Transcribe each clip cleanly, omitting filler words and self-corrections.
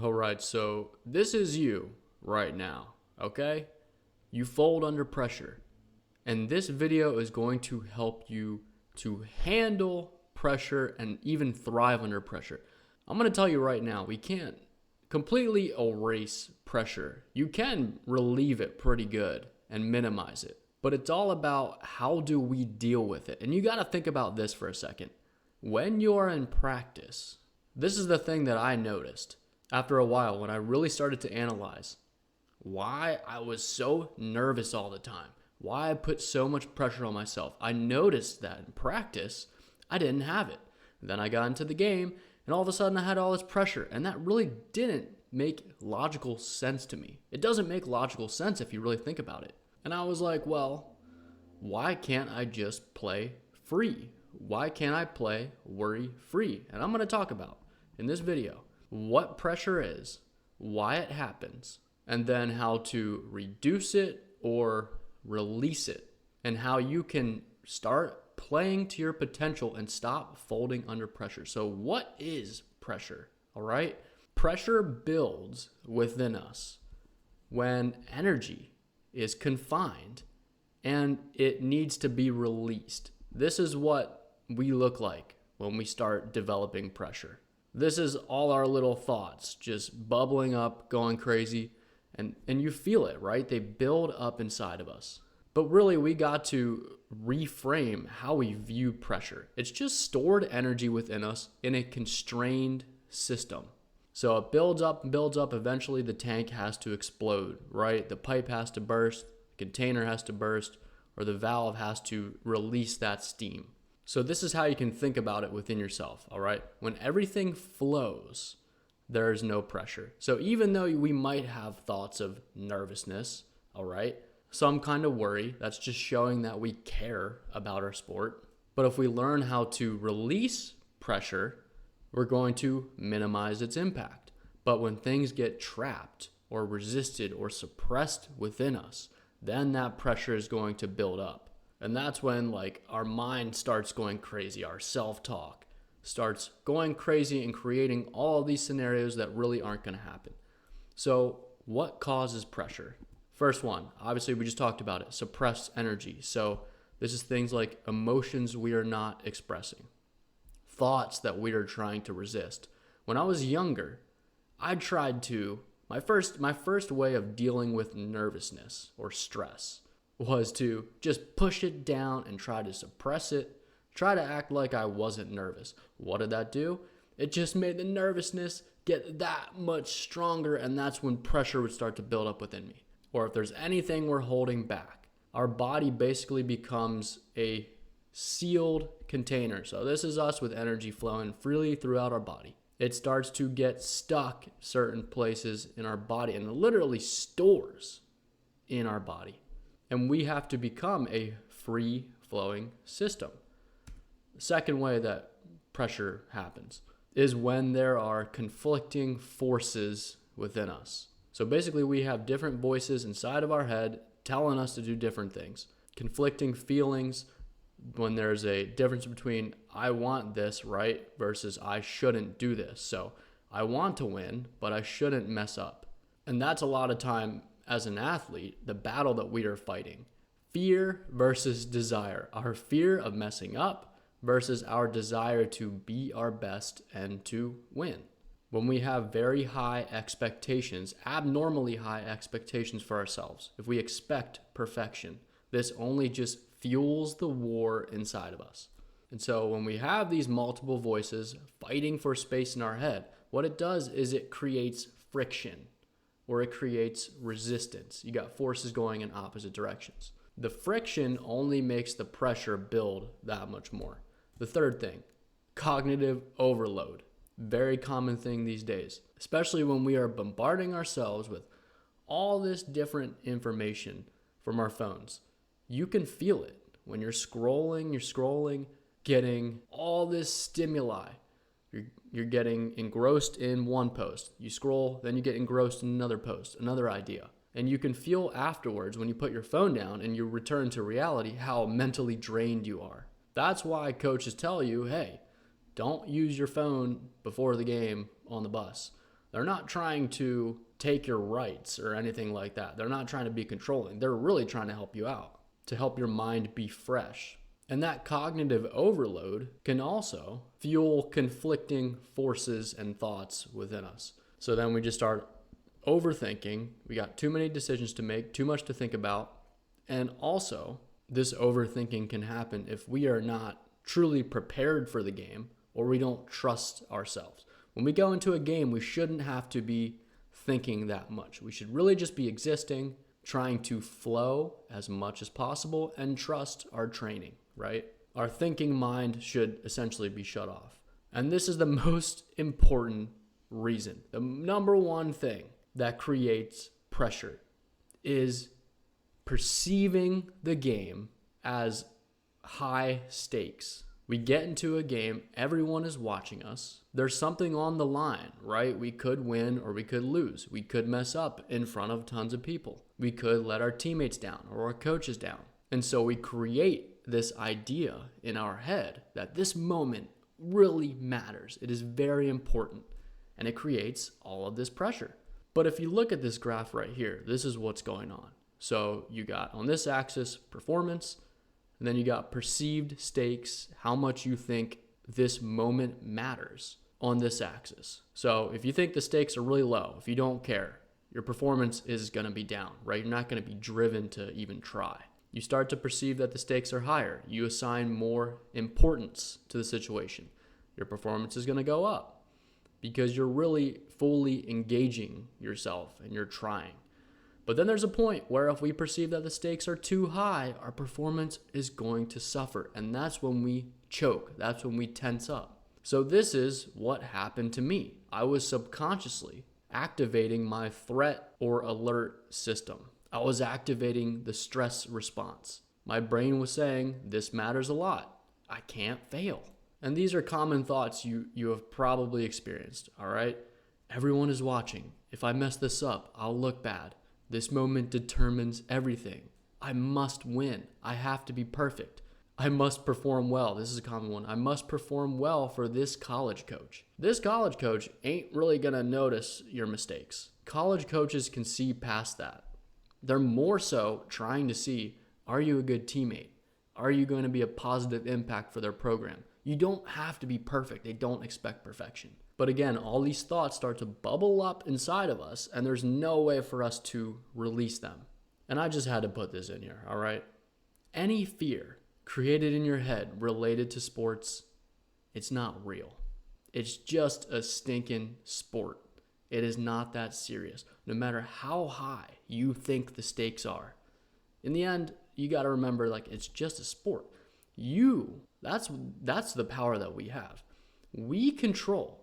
All right, so this is you right now, okay? You fold under pressure. And this video is going to help you to handle pressure and even thrive under pressure. I'm going to tell you right now, we can't completely erase pressure. You can relieve it pretty good and minimize it. But it's all about how do we deal with it. And you got to think about this for a second. When you're in practice, this is the thing that I noticed after a while when I really started to analyze why I was so nervous all the time, why I put so much pressure on myself. I noticed that in practice, I didn't have it. Then I got into the game, and all of a sudden I had all this pressure, and that really didn't make logical sense to me. It doesn't make logical sense if you really think about it. And I was like, well, why can't I just play free? Why can't I play worry free? And I'm going to talk about in this video what pressure is, why it happens, and then how to reduce it or release it, and how you can start playing to your potential and stop folding under pressure. So what is pressure? All right. Pressure builds within us when energy is confined and it needs to be released. This is what we look like when we start developing pressure. This is all our little thoughts just bubbling up, going crazy, and you feel it, right? They build up inside of us. But really, we got to reframe how we view pressure. It's just stored energy within us in a constrained system. So it builds up and builds up. Eventually, the tank has to explode, right? The pipe has to burst, the container has to burst, or the valve has to release that steam. So this is how you can think about it within yourself, all right? When everything flows, there's no pressure. So even though we might have thoughts of nervousness, all right, some kind of worry, that's just showing that we care about our sport. But if we learn how to release pressure, we're going to minimize its impact. But when things get trapped or resisted or suppressed within us, then that pressure is going to build up. And that's when our mind starts going crazy. Our self-talk starts going crazy and creating all these scenarios that really aren't going to happen. So what causes pressure? First one, obviously we just talked about it, suppressed energy. So this is things like emotions we are not expressing, thoughts that we are trying to resist. When I was younger, I tried to, my first way of dealing with nervousness or stress was to just push it down and try to suppress it, try to act like I wasn't nervous. What did that do? It just made the nervousness get that much stronger, and that's when pressure would start to build up within me. Or if there's anything we're holding back, our body basically becomes a sealed container. So this is us with energy flowing freely throughout our body. It starts to get stuck certain places in our body, and it literally stores in our body. And we have to become a free-flowing system. The second way that pressure happens is when there are conflicting forces within us. So basically, we have different voices inside of our head telling us to do different things. Conflicting feelings when there's a difference between I want this, right, versus I shouldn't do this. So I want to win, but I shouldn't mess up. And that's a lot of time as an athlete, the battle that we are fighting. Fear versus desire. Our fear of messing up versus our desire to be our best and to win. When we have very high expectations, abnormally high expectations for ourselves, if we expect perfection, this only just fuels the war inside of us. And so when we have these multiple voices fighting for space in our head, what it does is it creates friction or it creates resistance. You got forces going in opposite directions. The friction only makes the pressure build that much more. The third thing, cognitive overload. Very common thing these days, especially when we are bombarding ourselves with all this different information from our phones. You can feel it when you're scrolling, getting all this stimuli. You're getting engrossed in one post. You scroll, then you get engrossed in another post, another idea. And you can feel afterwards when you put your phone down and you return to reality how mentally drained you are. That's why coaches tell you, hey, don't use your phone before the game on the bus. They're not trying to take your rights or anything like that. They're not trying to be controlling. They're really trying to help you out, to help your mind be fresh. And that cognitive overload can also fuel conflicting forces and thoughts within us. So then we just start overthinking. We got too many decisions to make, too much to think about. And also, this overthinking can happen if we are not truly prepared for the game or we don't trust ourselves. When we go into a game, we shouldn't have to be thinking that much. We should really just be existing, trying to flow as much as possible and trust our training, right? Our thinking mind should essentially be shut off. And this is the most important reason. The number one thing that creates pressure is perceiving the game as high stakes. We get into a game, everyone is watching us. There's something on the line, right? We could win or we could lose. We could mess up in front of tons of people. We could let our teammates down or our coaches down. And so we create this idea in our head that this moment really matters. It is very important. And it creates all of this pressure. But if you look at this graph right here, this is what's going on. So you got on this axis performance, and then you got perceived stakes, how much you think this moment matters on this axis. So if you think the stakes are really low, if you don't care, your performance is going to be down, right? You're not going to be driven to even try. You start to perceive that the stakes are higher. You assign more importance to the situation. Your performance is going to go up because you're really fully engaging yourself and you're trying. But then there's a point where if we perceive that the stakes are too high, our performance is going to suffer. And that's when we choke. That's when we tense up. So this is what happened to me. I was subconsciously activating my threat or alert system. I was activating the stress response. My brain was saying, this matters a lot. I can't fail. And these are common thoughts you have probably experienced, all right? Everyone is watching. If I mess this up, I'll look bad. This moment determines everything. I must win. I have to be perfect. I must perform well. This is a common one. I must perform well for this college coach. This college coach ain't really going to notice your mistakes. College coaches can see past that. They're more so trying to see, are you a good teammate? Are you going to be a positive impact for their program? You don't have to be perfect. They don't expect perfection. But again, all these thoughts start to bubble up inside of us, and there's no way for us to release them. And I just had to put this in here, all right? Any fear created in your head related to sports, it's not real. It's just a stinking sport. It is not that serious, no matter how high you think the stakes are. In the end, you got to remember, like, it's just a sport. That's the power that we have. We control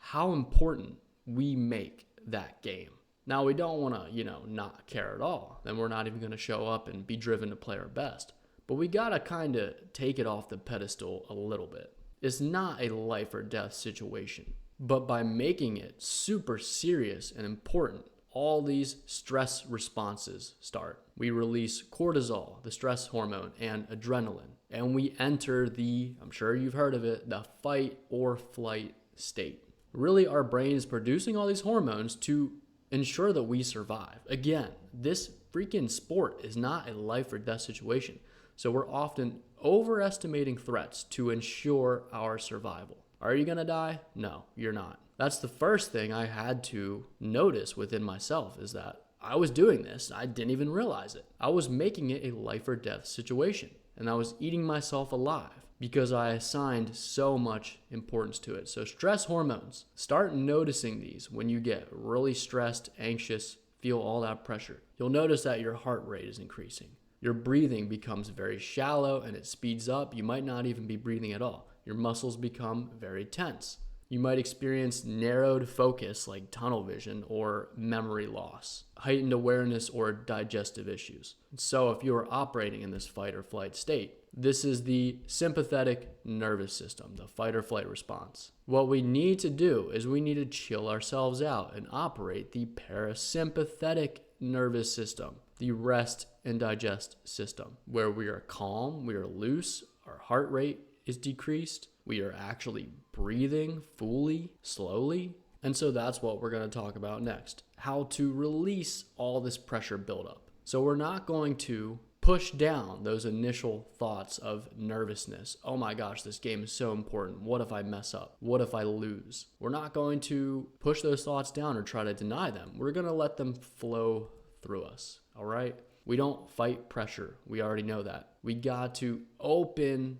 how important we make that game. Now, we don't want to, not care at all. Then we're not even going to show up and be driven to play our best. But we got to kind of take it off the pedestal a little bit. It's not a life or death situation. But by making it super serious and important, all these stress responses start. We release cortisol, the stress hormone, and adrenaline. And we enter I'm sure you've heard of it, the fight or flight state. Really, our brain is producing all these hormones to ensure that we survive. Again, this freaking sport is not a life or death situation. So we're often overestimating threats to ensure our survival. Are you going to die? No, you're not. That's the first thing I had to notice within myself, is that I was doing this. I didn't even realize it. I was making it a life or death situation, and I was eating myself alive because I assigned so much importance to it. So stress hormones, start noticing these when you get really stressed, anxious, feel all that pressure. You'll notice that your heart rate is increasing. Your breathing becomes very shallow and it speeds up. You might not even be breathing at all. Your muscles become very tense. You might experience narrowed focus like tunnel vision or memory loss, heightened awareness, or digestive issues. So if you are operating in this fight or flight state, this is the sympathetic nervous system, the fight or flight response. What we need to do is we need to chill ourselves out and operate the parasympathetic nervous system, the rest and digest system, where we are calm, we are loose, our heart rate is decreased, we are actually breathing fully, slowly, And so that's what we're going to talk about next, how to release all this pressure buildup. So we're not going to push down those initial thoughts of nervousness. Oh my gosh, this game is so important. What if I mess up? What if I lose? We're not going to push those thoughts down or try to deny them. We're going to let them flow through us, all right? We don't fight pressure. We already know that. We got to open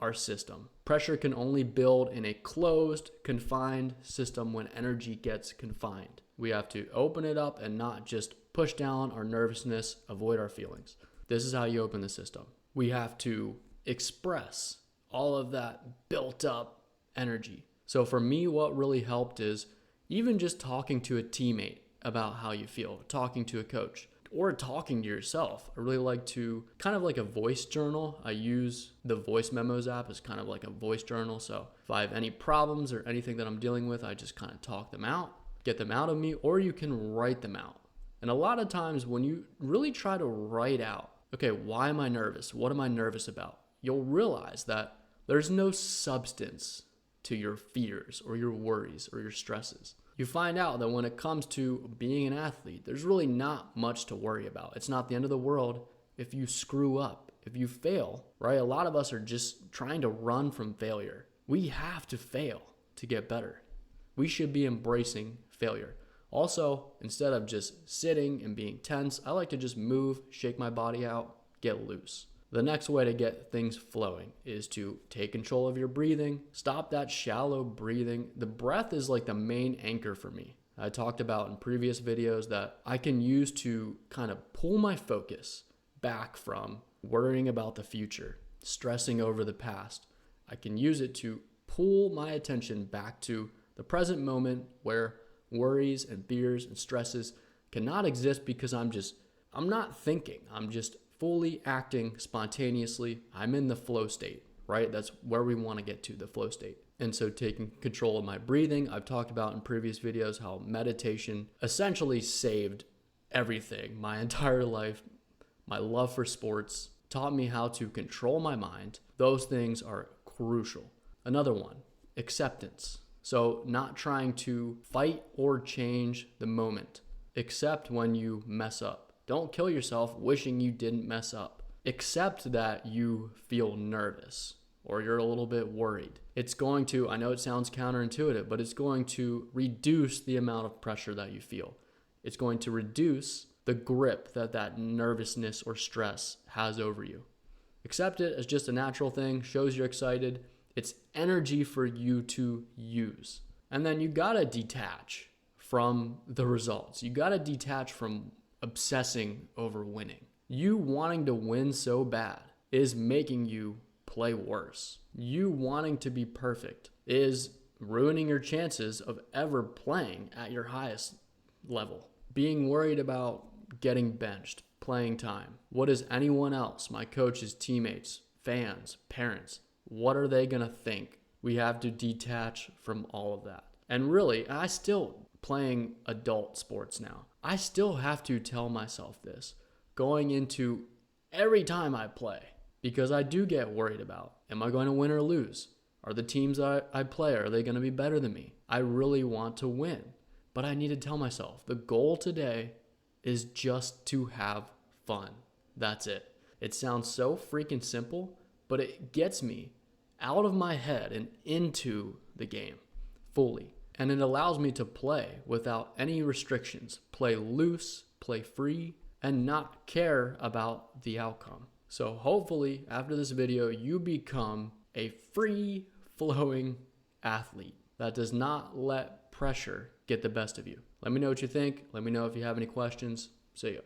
our system. Pressure can only build in a closed, confined system when energy gets confined. We have to open it up and not just push down our nervousness, avoid our feelings. This is how you open the system. We have to express all of that built up energy. So for me, what really helped is even just talking to a teammate about how you feel, talking to a coach, or talking to yourself. I really like to kind of like a voice journal. I use the Voice Memos app as kind of like a voice journal. So if I have any problems or anything that I'm dealing with, I just kind of talk them out, get them out of me, or you can write them out. And a lot of times when you really try to write out, okay, why am I nervous? What am I nervous about? You'll realize that there's no substance to your fears or your worries or your stresses. You find out that when it comes to being an athlete, there's really not much to worry about. It's not the end of the world if you screw up, if you fail, right? A lot of us are just trying to run from failure. We have to fail to get better. We should be embracing failure. Also, instead of just sitting and being tense, I like to just move, shake my body out, get loose. The next way to get things flowing is to take control of your breathing. Stop that shallow breathing. The breath is like the main anchor for me. I talked about in previous videos that I can use to kind of pull my focus back from worrying about the future, stressing over the past. I can use it to pull my attention back to the present moment where worries and fears and stresses cannot exist because I'm not thinking. I'm just fully acting spontaneously. I'm in the flow state, right? That's where we want to get to, the flow state. And so taking control of my breathing, I've talked about in previous videos how meditation essentially saved everything. My entire life, my love for sports, taught me how to control my mind. Those things are crucial. Another one, acceptance. So not trying to fight or change the moment. Accept when you mess up. Don't kill yourself wishing you didn't mess up. Accept that you feel nervous or you're a little bit worried. It's going to, I know it sounds counterintuitive, but it's going to reduce the amount of pressure that you feel. It's going to reduce the grip that nervousness or stress has over you. Accept it as just a natural thing, shows you're excited. It's energy for you to use. And then you gotta detach from the results. You gotta detach from obsessing over winning. You wanting to win so bad is making you play worse. You wanting to be perfect is ruining your chances of ever playing at your highest level. Being worried about getting benched, playing time. What is anyone else, my coaches, teammates, fans, parents, what are they gonna think? We have to detach from all of that. And really, I still playing adult sports now. I still have to tell myself this going into every time I play because I do get worried about, am I going to win or lose? Are the teams that I play, are they going to be better than me? I really want to win, but I need to tell myself the goal today is just to have fun. That's it. It sounds so freaking simple, but it gets me out of my head and into the game fully. And it allows me to play without any restrictions, play loose, play free, and not care about the outcome. So hopefully after this video, you become a free-flowing athlete that does not let pressure get the best of you. Let me know what you think. Let me know if you have any questions. See ya.